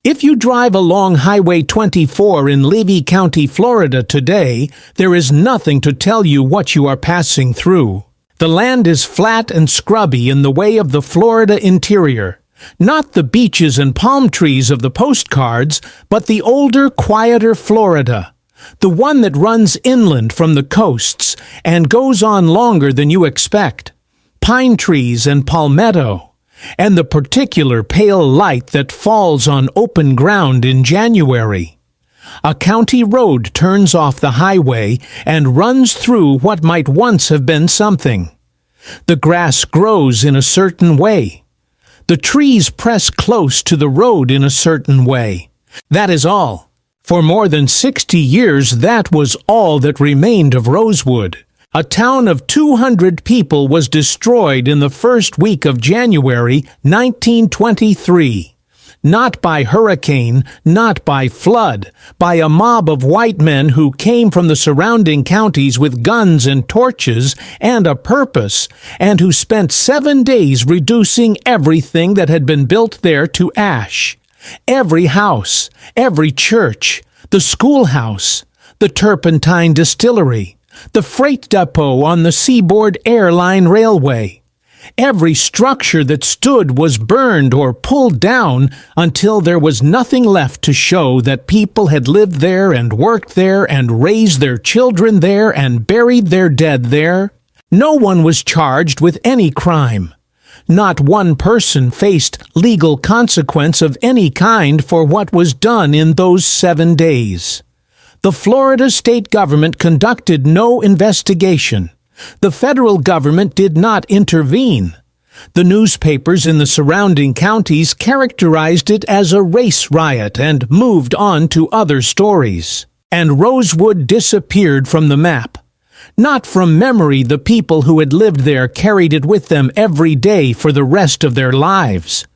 If you drive along Highway 24 in Levy County, Florida today, there is nothing to tell you what you are passing through. The land is flat and scrubby in the way of the Florida interior. Not the beaches and palm trees of the postcards, but the older, quieter Florida. The one that runs inland from the coasts and goes on longer than you expect. Pine trees and palmetto, and the particular pale light that falls on open ground in January. A county road turns off the highway and runs through what might once have been something. The grass grows in a certain way. The trees press close to the road in a certain way. That is all. For more than 60 years, that was all that remained of Rosewood. A town of 200 people was destroyed in the first week of January 1923. Not by hurricane, not by flood, by a mob of white men who came from the surrounding counties with guns and torches and a purpose, and who spent 7 days reducing everything that had been built there to ash. Every house, every church, the schoolhouse, the turpentine distillery, the freight depot on the Seaboard Airline Railway. Every structure that stood was burned or pulled down until there was nothing left to show that people had lived there and worked there and raised their children there and buried their dead there. No one was charged with any crime. Not one person faced legal consequence of any kind for what was done in those 7 days. The Florida state government conducted no investigation. The federal government did not intervene. The newspapers in the surrounding counties characterized it as a race riot and moved on to other stories. And Rosewood disappeared from the map. Not from memory, the people who had lived there carried it with them every day for the rest of their lives,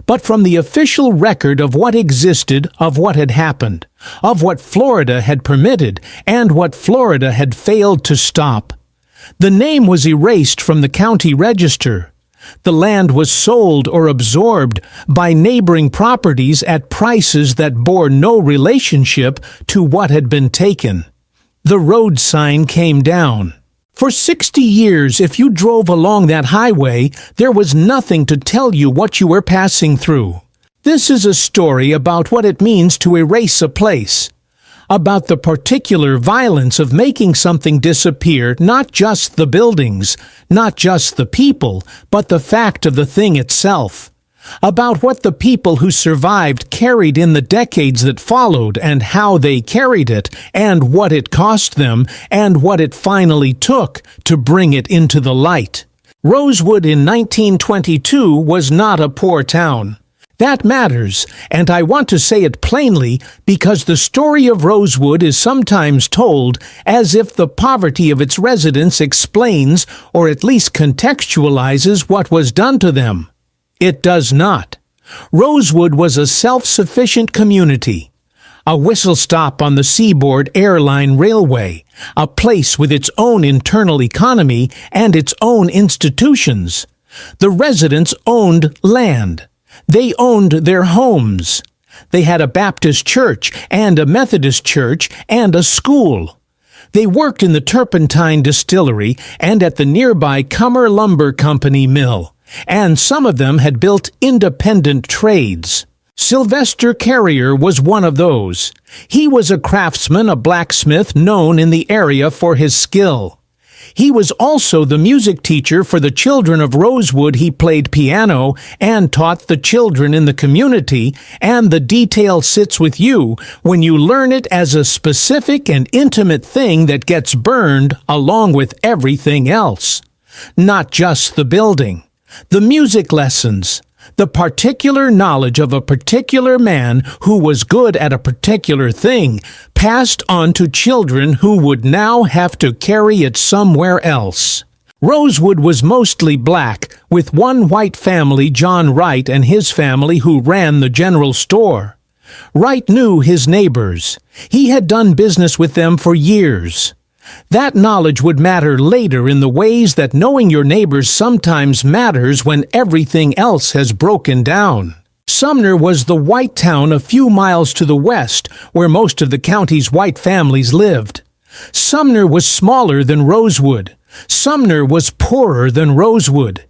but from the official record of what existed, of what had happened, of what Florida had permitted, and what Florida had failed to stop. The name was erased from the county register. The land was sold or absorbed by neighboring properties at prices that bore no relationship to what had been taken. The road sign came down. For 60 years, if you drove along that highway, there was nothing to tell you what you were passing through. This is a story about what it means to erase a place, about the particular violence of making something disappear, not just the buildings, not just the people, but the fact of the thing itself. About what the people who survived carried in the decades that followed and how they carried it and what it cost them and what it finally took to bring it into the light. Rosewood in 1922 was not a poor town. That matters, and I want to say it plainly because the story of Rosewood is sometimes told as if the poverty of its residents explains or at least contextualizes what was done to them. It does not. Rosewood was a self-sufficient community, a whistle stop on the Seaboard Airline Railway, a place with its own internal economy and its own institutions. The residents owned land. They owned their homes. They had a Baptist church and a Methodist church and a school. They worked in the turpentine distillery and at the nearby Cummer Lumber Company mill, and some of them had built independent trades. Sylvester Carrier was one of those. He was a craftsman, a blacksmith known in the area for his skill. He was also the music teacher for the children of Rosewood. He played piano and taught the children in the community, and the detail sits with you when you learn it as a specific and intimate thing that gets burned along with everything else. Not just the building, the music lessons, the particular knowledge of a particular man who was good at a particular thing, passed on to children who would now have to carry it somewhere else. Rosewood was mostly black, with one white family, John Wright and his family, who ran the general store. Wright knew his neighbors. He had done business with them for years. That knowledge would matter later in the ways that knowing your neighbors sometimes matters when everything else has broken down. Sumner was the white town a few miles to the west, where most of the county's white families lived. Sumner was smaller than Rosewood. Sumner was poorer than Rosewood.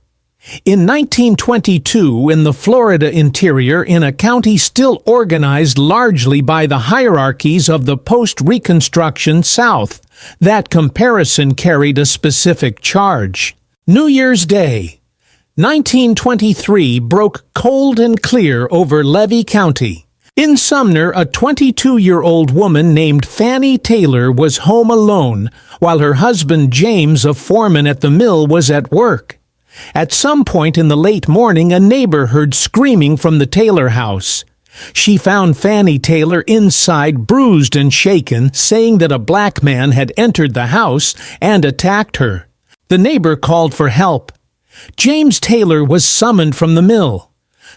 In 1922, in the Florida interior, in a county still organized largely by the hierarchies of the post-Reconstruction South, that comparison carried a specific charge. New Year's Day, 1923, broke cold and clear over Levy County. In Sumner, a 22-year-old woman named Fannie Taylor was home alone, while her husband James, a foreman at the mill, was at work. At some point in the late morning, a neighbor heard screaming from the Taylor house. She found Fannie Taylor inside, bruised and shaken, saying that a black man had entered the house and attacked her. The neighbor called for help. James Taylor was summoned from the mill.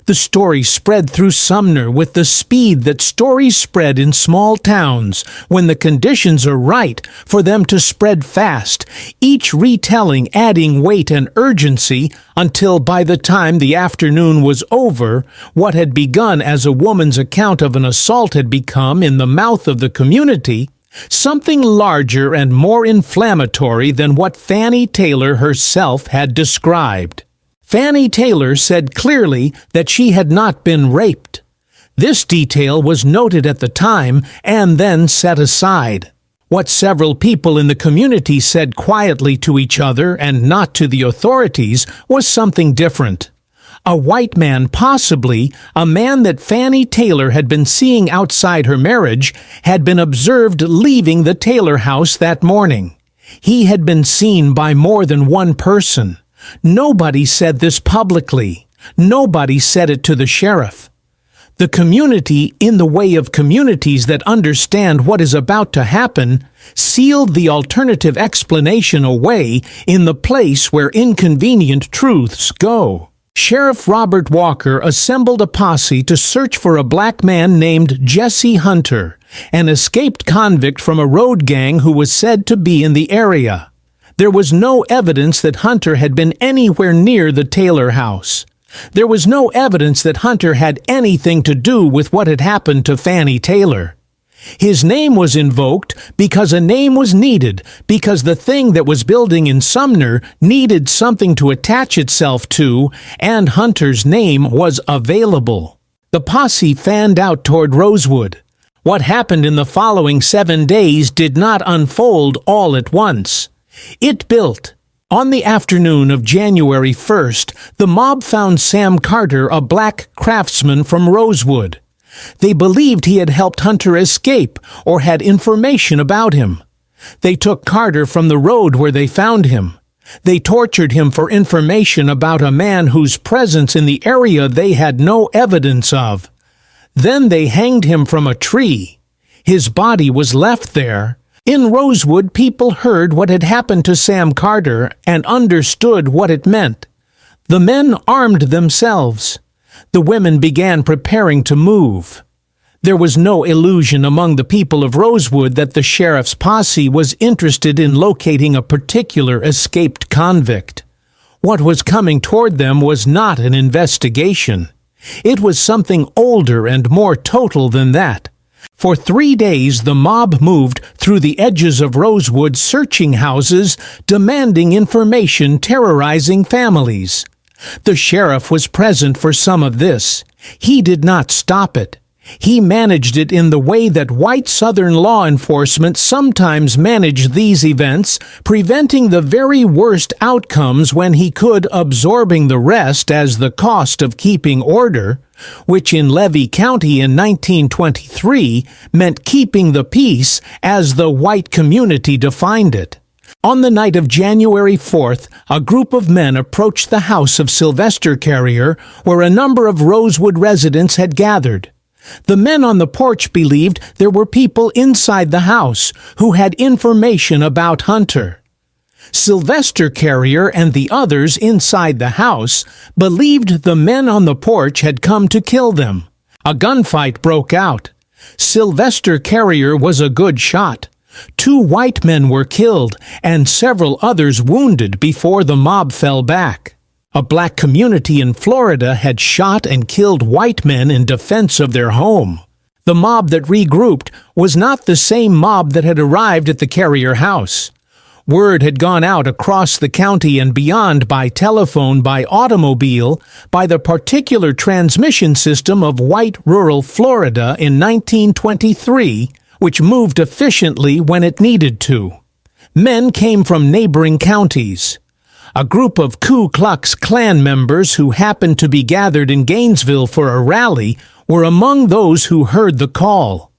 The story spread through Sumner with the speed that stories spread in small towns when the conditions are right for them to spread fast, each retelling adding weight and urgency until by the time the afternoon was over, what had begun as a woman's account of an assault had become, in the mouth of the community, something larger and more inflammatory than what Fannie Taylor herself had described. Fannie Taylor said clearly that she had not been raped. This detail was noted at the time and then set aside. What several people in the community said quietly to each other and not to the authorities was something different. A white man, possibly a man that Fannie Taylor had been seeing outside her marriage, had been observed leaving the Taylor house that morning. He had been seen by more than one person. Nobody said this publicly. Nobody said it to the sheriff. The community, in the way of communities that understand what is about to happen, sealed the alternative explanation away in the place where inconvenient truths go. Sheriff Robert Walker assembled a posse to search for a black man named Jesse Hunter, an escaped convict from a road gang who was said to be in the area. There was no evidence that Hunter had been anywhere near the Taylor house. There was no evidence that Hunter had anything to do with what had happened to Fannie Taylor. His name was invoked because a name was needed, because the thing that was building in Sumner needed something to attach itself to, and Hunter's name was available. The posse fanned out toward Rosewood. What happened in the following 7 days did not unfold all at once. It built. On the afternoon of January 1st, the mob found Sam Carter, a black craftsman from Rosewood. They believed he had helped Hunter escape or had information about him. They took Carter from the road where they found him. They tortured him for information about a man whose presence in the area they had no evidence of. Then they hanged him from a tree. His body was left there. In Rosewood, people heard what had happened to Sam Carter and understood what it meant. The men armed themselves. The women began preparing to move. There was no illusion among the people of Rosewood that the sheriff's posse was interested in locating a particular escaped convict. What was coming toward them was not an investigation. It was something older and more total than that. For 3 days, the mob moved through the edges of Rosewood, searching houses, demanding information, terrorizing families. The sheriff was present for some of this. He did not stop it. He managed it in the way that white Southern law enforcement sometimes managed these events, preventing the very worst outcomes when he could, absorbing the rest as the cost of keeping order, which in Levy County in 1923 meant keeping the peace as the white community defined it. On the night of January 4th, a group of men approached the house of Sylvester Carrier, where a number of Rosewood residents had gathered. The men on the porch believed there were people inside the house who had information about Hunter. Sylvester Carrier and the others inside the house believed the men on the porch had come to kill them. A gunfight broke out. Sylvester Carrier was a good shot. 2 white men were killed and several others wounded before the mob fell back. A black community in Florida had shot and killed white men in defense of their home. The mob that regrouped was not the same mob that had arrived at the Carrier house. Word had gone out across the county and beyond by telephone, by automobile, by the particular transmission system of white rural Florida in 1923, which moved efficiently when it needed to. Men came from neighboring counties. A group of Ku Klux Klan members who happened to be gathered in Gainesville for a rally were among those who heard the call.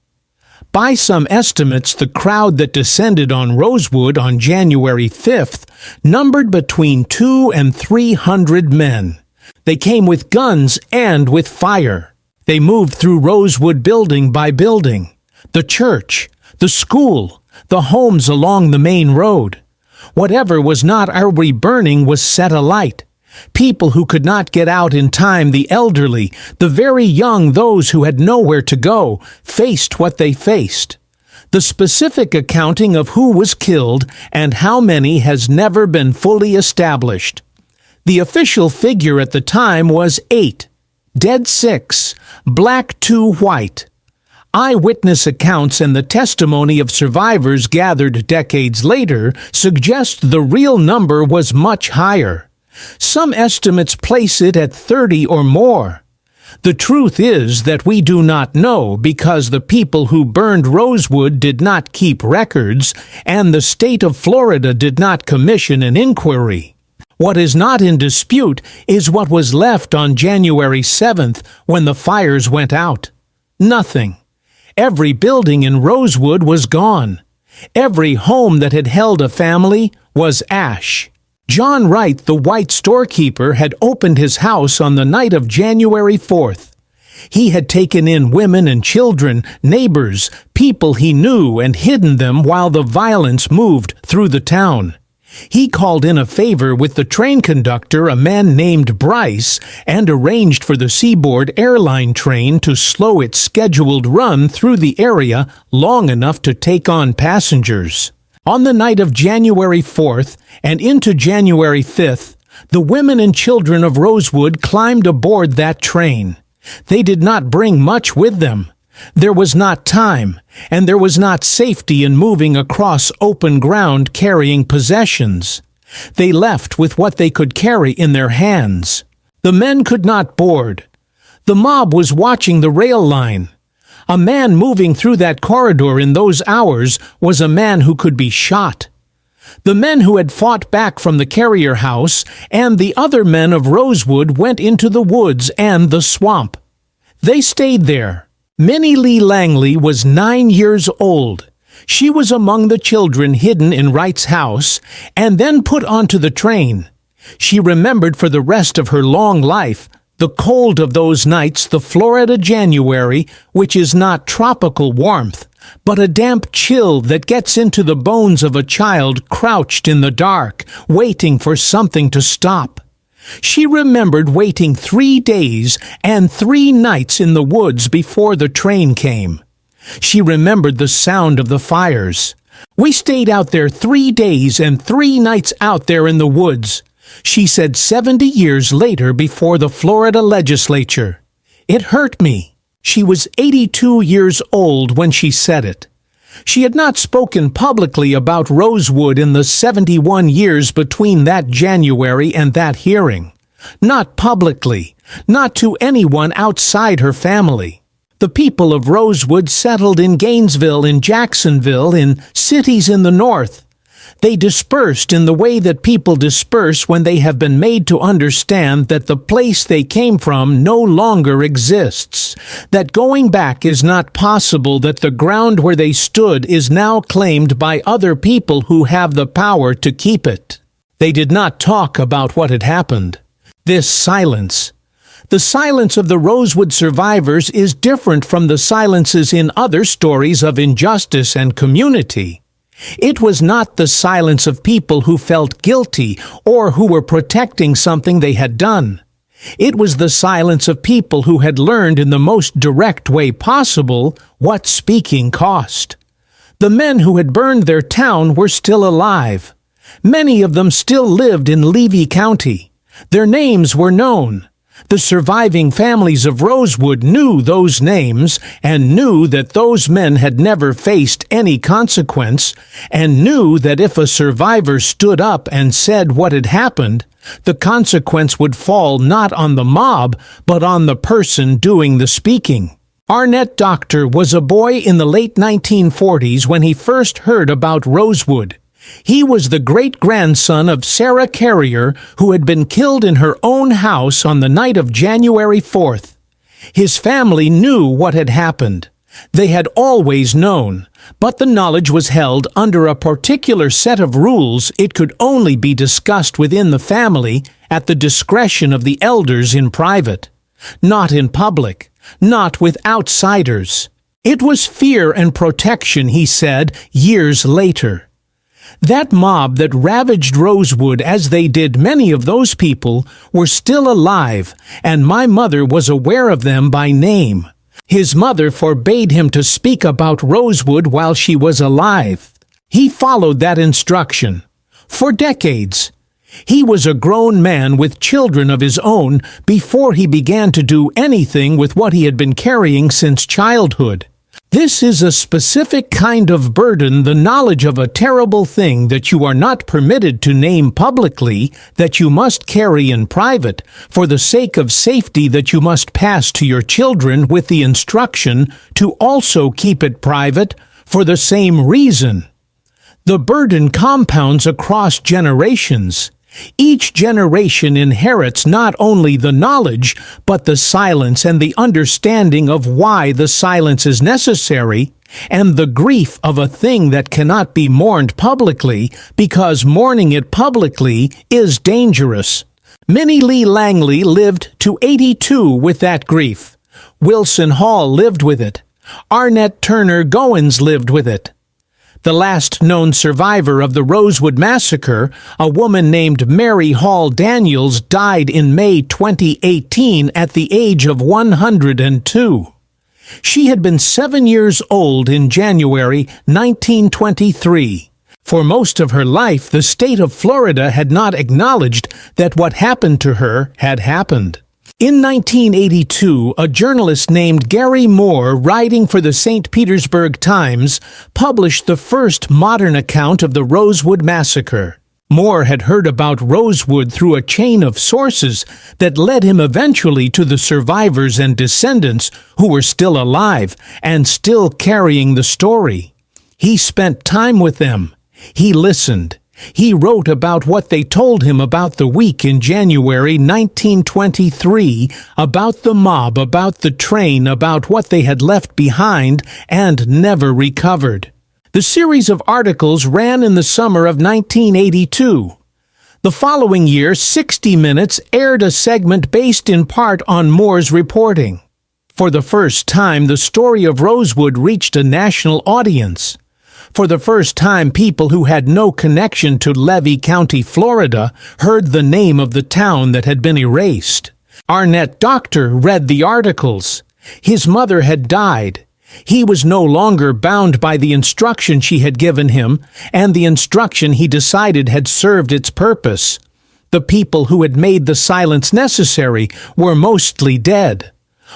By some estimates, the crowd that descended on Rosewood on January 5th numbered between 200 and 300 men. They came with guns and with fire. They moved through Rosewood building by building, the church, the school, the homes along the main road. Whatever was not already burning was set alight. People who could not get out in time, the elderly, the very young, those who had nowhere to go, faced what they faced. The specific accounting of who was killed and how many has never been fully established. The official figure at the time was 8, dead 6, black 2 white. Eyewitness accounts and the testimony of survivors gathered decades later suggest the real number was much higher. Some estimates place it at 30 or more. The truth is that we do not know because the people who burned Rosewood did not keep records and the state of Florida did not commission an inquiry. What is not in dispute is what was left on January 7th when the fires went out. Nothing. Every building in Rosewood was gone. Every home that had held a family was ash. John Wright, the white storekeeper, had opened his house on the night of January 4th. He had taken in women and children, neighbors, people he knew, and hidden them while the violence moved through the town. He called in a favor with the train conductor, a man named Bryce, and arranged for the Seaboard Airline train to slow its scheduled run through the area long enough to take on passengers. On the night of January 4th and into January 5th, the women and children of Rosewood climbed aboard that train. They did not bring much with them. There was not time, and there was not safety in moving across open ground carrying possessions. They left with what they could carry in their hands. The men could not board. The mob was watching the rail line. A man moving through that corridor in those hours was a man who could be shot. The men who had fought back from the Carrier house and the other men of Rosewood went into the woods and the swamp. They stayed there. Minnie Lee Langley was 9 years old. She was among the children hidden in Wright's house and then put onto the train. She remembered for the rest of her long life the cold of those nights, the Florida January, which is not tropical warmth, but a damp chill that gets into the bones of a child crouched in the dark, waiting for something to stop. She remembered waiting 3 days and 3 nights in the woods before the train came. She remembered the sound of the fires. We stayed out there 3 days and 3 nights out there in the woods. She said 70 years later before the Florida legislature. It hurt me. She was 82 years old when she said it. She had not spoken publicly about Rosewood in the 71 years between that January and that hearing. Not publicly, not to anyone outside her family. The people of Rosewood settled in Gainesville, in Jacksonville, in cities in the north. They dispersed in the way that people disperse when they have been made to understand that the place they came from no longer exists, that going back is not possible, that the ground where they stood is now claimed by other people who have the power to keep it. They did not talk about what had happened. This silence. The silence of the Rosewood survivors is different from the silences in other stories of injustice and community. It was not the silence of people who felt guilty or who were protecting something they had done. It was the silence of people who had learned in the most direct way possible what speaking cost. The men who had burned their town were still alive. Many of them still lived in Levy County. Their names were known. The surviving families of Rosewood knew those names and knew that those men had never faced any consequence and knew that if a survivor stood up and said what had happened, the consequence would fall not on the mob but on the person doing the speaking. Arnett Doctor was a boy in the late 1940s when he first heard about Rosewood. He was the great-grandson of Sarah Carrier, who had been killed in her own house on the night of January 4th. His family knew what had happened. They had always known, but the knowledge was held under a particular set of rules. It could only be discussed within the family at the discretion of the elders in private, not in public, not with outsiders. It was fear and protection, he said years later. That mob that ravaged Rosewood, as they did many of those people, were still alive, and my mother was aware of them by name. His mother forbade him to speak about Rosewood while she was alive. He followed that instruction. For decades. He was a grown man with children of his own before he began to do anything with what he had been carrying since childhood. This is a specific kind of burden, the knowledge of a terrible thing that you are not permitted to name publicly, that you must carry in private, for the sake of safety that you must pass to your children with the instruction to also keep it private for the same reason. The burden compounds across generations. Each generation inherits not only the knowledge, but the silence and the understanding of why the silence is necessary, and the grief of a thing that cannot be mourned publicly, because mourning it publicly is dangerous. Minnie Lee Langley lived to 82 with that grief. Wilson Hall lived with it. Arnett Turner Goins lived with it. The last known survivor of the Rosewood Massacre, a woman named Mary Hall Daniels, died in May 2018 at the age of 102. She had been 7 years old in January 1923. For most of her life, the state of Florida had not acknowledged that what happened to her had happened. In 1982, a journalist named Gary Moore, writing for the St. Petersburg Times, published the first modern account of the Rosewood Massacre. Moore had heard about Rosewood through a chain of sources that led him eventually to the survivors and descendants who were still alive and still carrying the story. He spent time with them. He listened. He wrote about what they told him about the week in January 1923, about the mob, about the train, about what they had left behind and never recovered. The series of articles ran in the summer of 1982. The following year, 60 Minutes aired a segment based in part on Moore's reporting. For the first time, the story of Rosewood reached a national audience. For the first time, people who had no connection to Levy County, Florida, heard the name of the town that had been erased. Arnett Doctor read the articles. His mother had died. He was no longer bound by the instruction she had given him, and the instruction he decided had served its purpose. The people who had made the silence necessary were mostly dead.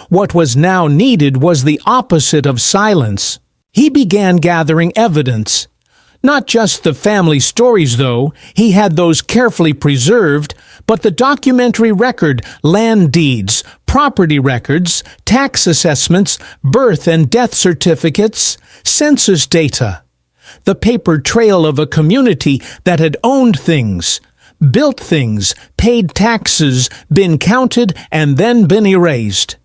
What was now needed was the opposite of silence. He began gathering evidence. Not just the family stories, though. He had those carefully preserved, but the documentary record, land deeds, property records, tax assessments, birth and death certificates, census data. The paper trail of a community that had owned things, built things, paid taxes, been counted, and then been erased.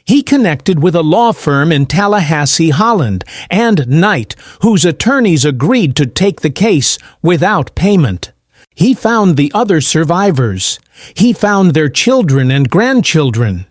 He connected with a law firm in Tallahassee, Holland, and Knight, whose attorneys agreed to take the case without payment. He found the other survivors. He found their children and grandchildren.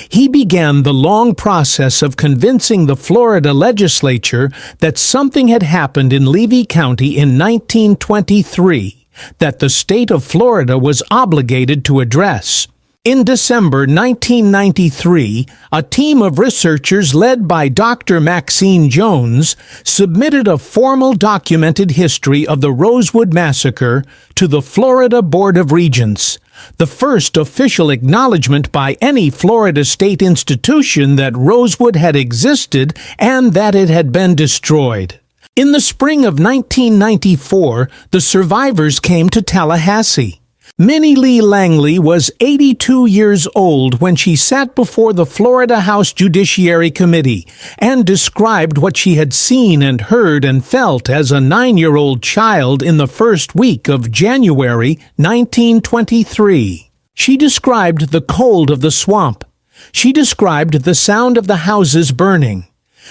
He began the long process of convincing the Florida legislature that something had happened in Levy County in 1923 that the state of Florida was obligated to address. In December 1993, a team of researchers led by Dr. Maxine Jones submitted a formal documented history of the Rosewood Massacre to the Florida Board of Regents, the first official acknowledgement by any Florida state institution that Rosewood had existed and that it had been destroyed. In the spring of 1994, the survivors came to Tallahassee. Minnie Lee Langley was 82 years old when she sat before the Florida House Judiciary Committee and described what she had seen and heard and felt as a 9-year-old child in the first week of January 1923. She described the cold of the swamp. She described the sound of the houses burning.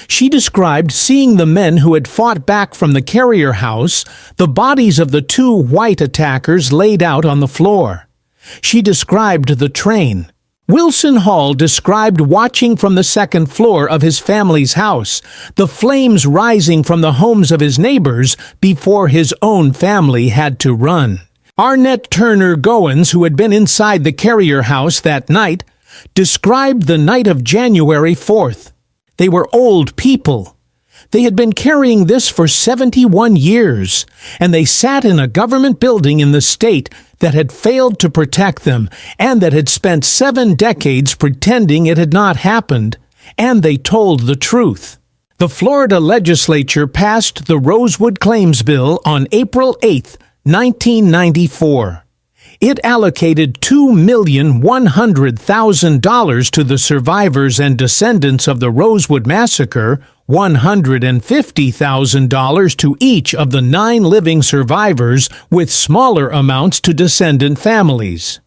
She described seeing the men who had fought back from the Carrier House, the bodies of the 2 white attackers laid out on the floor. She described the train. Wilson Hall described watching from the second floor of his family's house, the flames rising from the homes of his neighbors before his own family had to run. Arnett Turner Goins, who had been inside the Carrier House that night, described the night of January 4th. They were old people. They had been carrying this for 71 years, and they sat in a government building in the state that had failed to protect them and that had spent 7 decades pretending it had not happened, and they told the truth. The Florida legislature passed the Rosewood Claims Bill on April 8, 1994. It allocated $2,100,000 to the survivors and descendants of the Rosewood Massacre, $150,000 to each of the 9 living survivors, with smaller amounts to descendant families.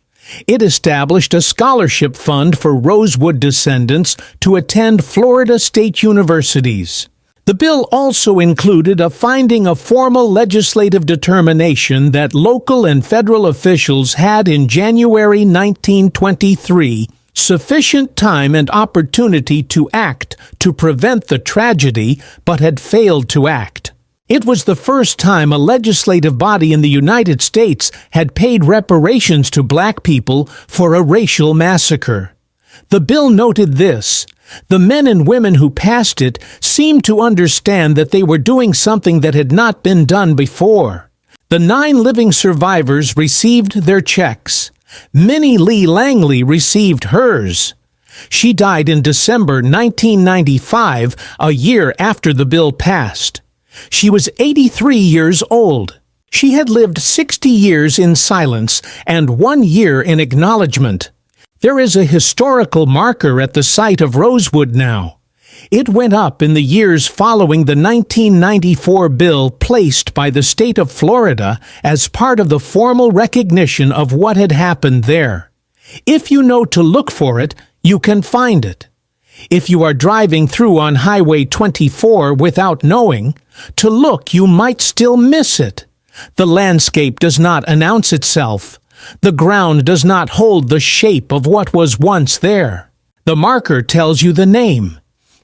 It established a scholarship fund for Rosewood descendants to attend Florida state universities. The bill also included a finding of formal legislative determination that local and federal officials had in January 1923 sufficient time and opportunity to act to prevent the tragedy, but had failed to act. It was the first time a legislative body in the United States had paid reparations to black people for a racial massacre. The bill noted this: the men and women who passed it seemed to understand that they were doing something that had not been done before. The 9 living survivors received their checks. Minnie Lee Langley received hers. She died in December 1995, a year after the bill passed. She was 83 years old. She had lived 60 years in silence and 1 year in acknowledgement. There is a historical marker at the site of Rosewood now. It went up in the years following the 1994 bill placed by the state of Florida as part of the formal recognition of what had happened there. If you know to look for it, you can find it. If you are driving through on Highway 24 without knowing, to look you might still miss it. The landscape does not announce itself. The ground does not hold the shape of what was once there. The marker tells you the name.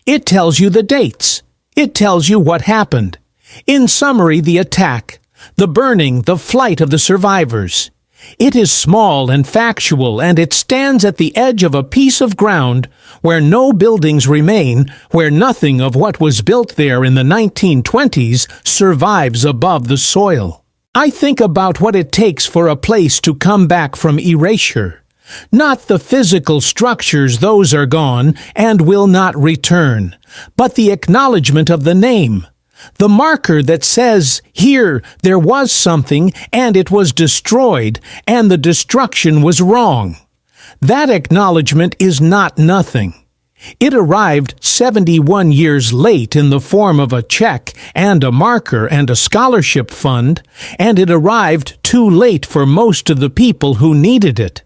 It tells you the dates. It tells you what happened. In summary, the attack, the burning, the flight of the survivors. It is small and factual, and it stands at the edge of a piece of ground where no buildings remain, where nothing of what was built there in the 1920s survives above the soil. I think about what it takes for a place to come back from erasure. Not the physical structures, those are gone and will not return, but the acknowledgement of the name. The marker that says, here there was something and it was destroyed and the destruction was wrong. That acknowledgement is not nothing. It arrived 71 years late in the form of a check and a marker and a scholarship fund, and it arrived too late for most of the people who needed it.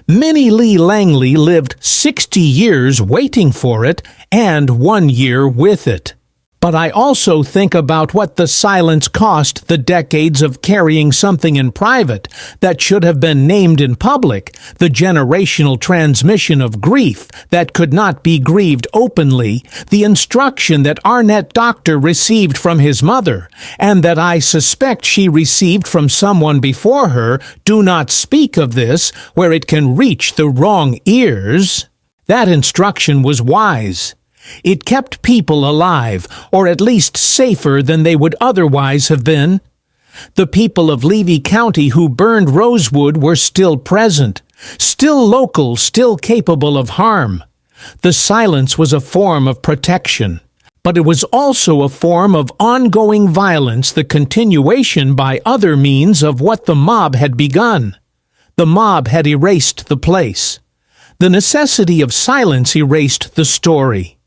Minnie Lee Langley lived 60 years waiting for it and 1 year with it. But I also think about what the silence cost the decades of carrying something in private that should have been named in public, the generational transmission of grief that could not be grieved openly, the instruction that Arnett Doctor received from his mother, and that I suspect she received from someone before her, do not speak of this, where it can reach the wrong ears. That instruction was wise. It kept people alive, or at least safer than they would otherwise have been. The people of Levy County who burned Rosewood were still present, still local, still capable of harm. The silence was a form of protection, but it was also a form of ongoing violence, the continuation by other means of what the mob had begun. The mob had erased the place. The necessity of silence erased the story.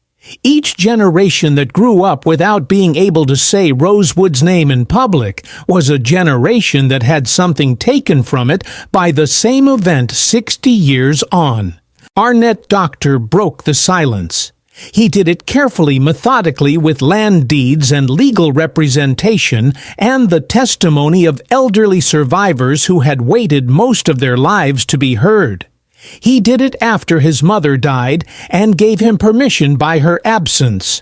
Each generation that grew up without being able to say Rosewood's name in public was a generation that had something taken from it by the same event 60 years on. Arnett Doctor broke the silence. He did it carefully, methodically, with land deeds and legal representation and the testimony of elderly survivors who had waited most of their lives to be heard. He did it after his mother died and gave him permission by her absence.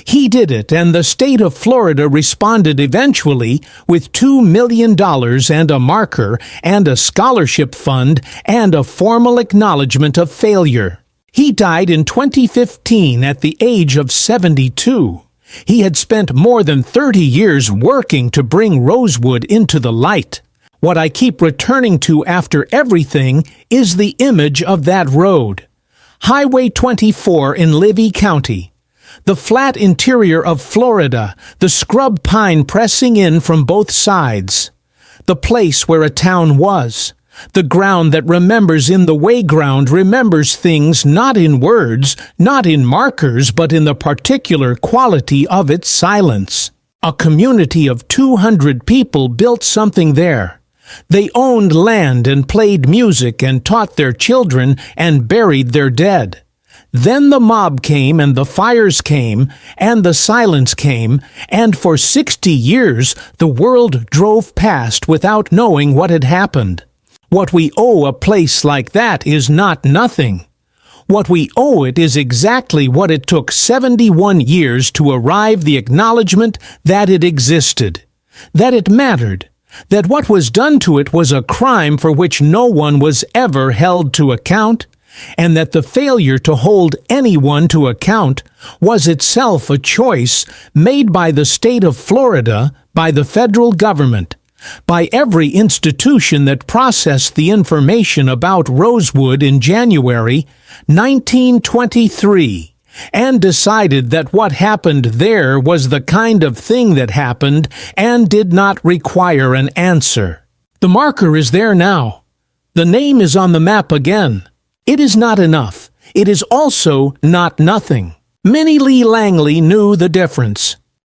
He did it, and the state of Florida responded eventually with $2 million and a marker and a scholarship fund and a formal acknowledgement of failure. He died in 2015 at the age of 72. He had spent more than 30 years working to bring Rosewood into the light. What I keep returning to after everything is the image of that road. Highway 24 in Levy County. The flat interior of Florida, the scrub pine pressing in from both sides. The place where a town was. The ground that remembers in the wayground remembers things not in words, not in markers, but in the particular quality of its silence. A community of 200 people built something there. They owned land and played music and taught their children and buried their dead. Then the mob came and the fires came and the silence came, and for 60 years the world drove past without knowing what had happened. What we owe a place like that is not nothing. What we owe it is exactly what it took 71 years to arrive: the acknowledgement that it existed, that it mattered, that what was done to it was a crime for which no one was ever held to account, and that the failure to hold anyone to account was itself a choice made by the state of Florida, by the federal government, by every institution that processed the information about Rosewood in January 1923 and decided that what happened there was the kind of thing that happened and did not require an answer. The marker is there now. The name is on the map again. It is not enough. It is also not nothing. Minnie Lee Langley knew the difference.